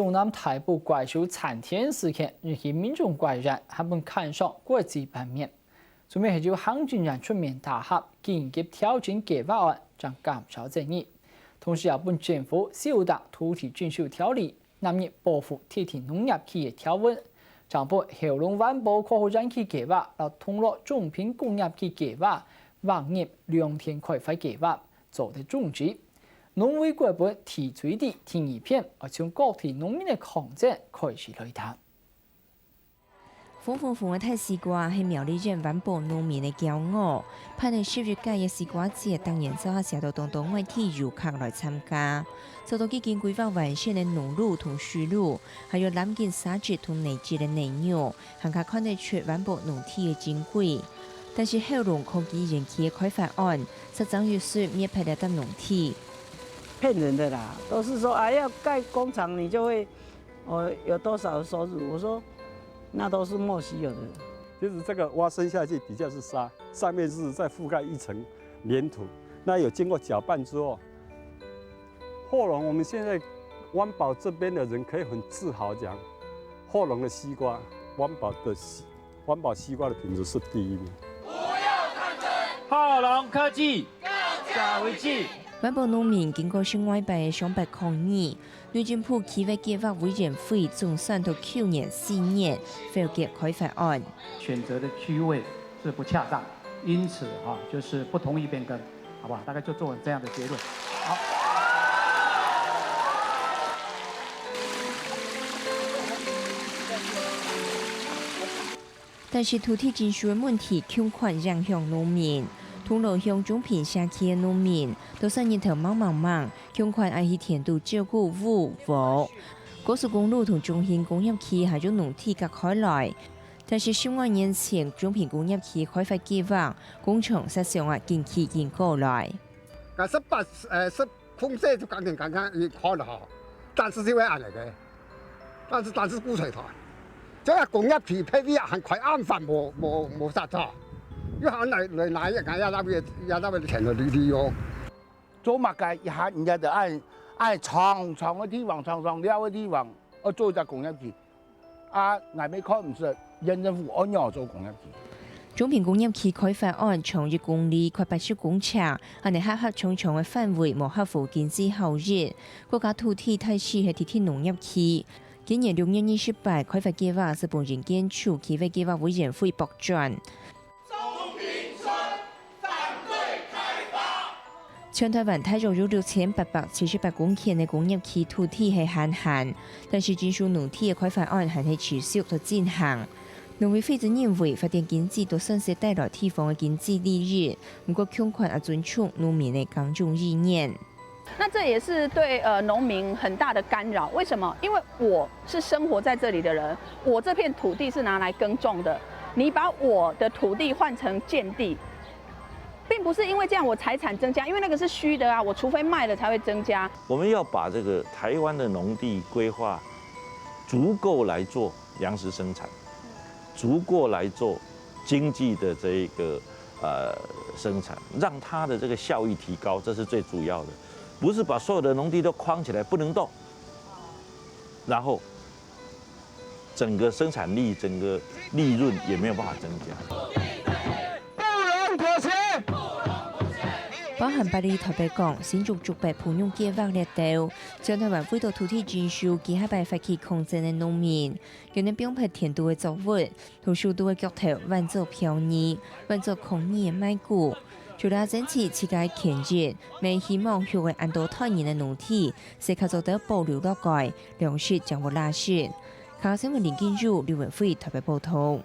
湖南台北怪兽残天事件，引起民众怪然，他们看上国际版面。准备就行政院出面打合，紧急调整计划案，将减少争议。同时，日本政府修订土地征收条例，纳入保护铁田农业企业条文，将把后龙湾保科学园区计划和通乐中品工业区计划划入两天开发计划，做的终止。农委会本提出的提议片，而从各地农民的抗争开始来谈。丰富的泰西瓜是苗栗县环保农民的骄傲。盼喺10月界嘅西瓜節，當然就係社到當外地遊客來參加。受到已經規劃完善嘅農路同水路，還有南京沙質同泥質嘅內容，更加看得出環保農地嘅珍貴。但是後龍科技園區嘅開發案，實際預算滅派得農地。騙人的啦，都是說啊要蓋工廠你就會有多少收入，我說那都是莫須有的。其實這個挖深下去，底下是沙，上面是再覆蓋一層粘土，那有經過攪拌之後，後龍我們現在灣寶這邊的人可以很自豪講，後龍的西瓜，灣寶西瓜的品質是第一名。不要抗爭，後龍科技加回去。環保農民經過省外辦上百抗議，內政部企劃計劃委員會總算到去年4月否決開發案。選擇的區位是不恰當，因此就是不同意變更，好不好？大概就做這樣的結論。好。但是土地徵收的問題恐款影響農民。通路鄉中品社區嘅農民都是日頭忙，恐款愛去田度照顧烏禾。高速公路同中興工業區係將農地隔開來，但是15年前中品工業區開發計劃，工廠實上近期已過來。18空勢就剛剛開了哈，但是就會按嚟嘅，但是估錯台，這個工業區批很快安發冇殺咗。要喊來拿一間也那邊填到利用。做物嘅一下人家就按長嘅地方，長了嘅地方，我做隻工業區。外面開唔出，縣政府按樣做工業區。中品工業區開發案長1公里，快80公尺，係你黑重重嘅範圍，無合乎經濟效益。國家土地大勢係鐵田農業區。今年6月28開發計劃是本人建築企劃計劃委員會駁轉。全台灣大約有6878公頃嘅工業區土地係限限，但是徵收農地嘅開發案還係持續在進行。農委會則認為發展經濟都算是帶來地方嘅經濟利益，不過強款也尊重農民嘅耕種意念。那這也是對農民很大的干擾。為什麼？因為我是生活在這裡的人，我這片土地是拿來耕種的，你把我的土地換成建地。並不是因為這樣我財產增加，因為那個是虛的啊，我除非賣了才會增加。我們要把這個台灣的農地規劃足夠來做糧食生產，足夠來做經濟的這一個生產，讓它的這個效益提高，這是最主要的。不是把所有的農地都框起來不能動，然後整個生產力、整個利潤也沒有辦法增加。包含巴黎台北港新竹竹北培養計劃列島，將台灣回到土地徵收，其他擺發起抗爭嘅農民，有人標牌田度嘅作物，同數度嘅腳頭換做漂移，換做抗議嘅賣股。除了整體世界權益，未希望學會按到台灣嘅農地，是靠做到保留落來，糧食將會拉雪。香港新聞林建儒、劉文輝台北報道。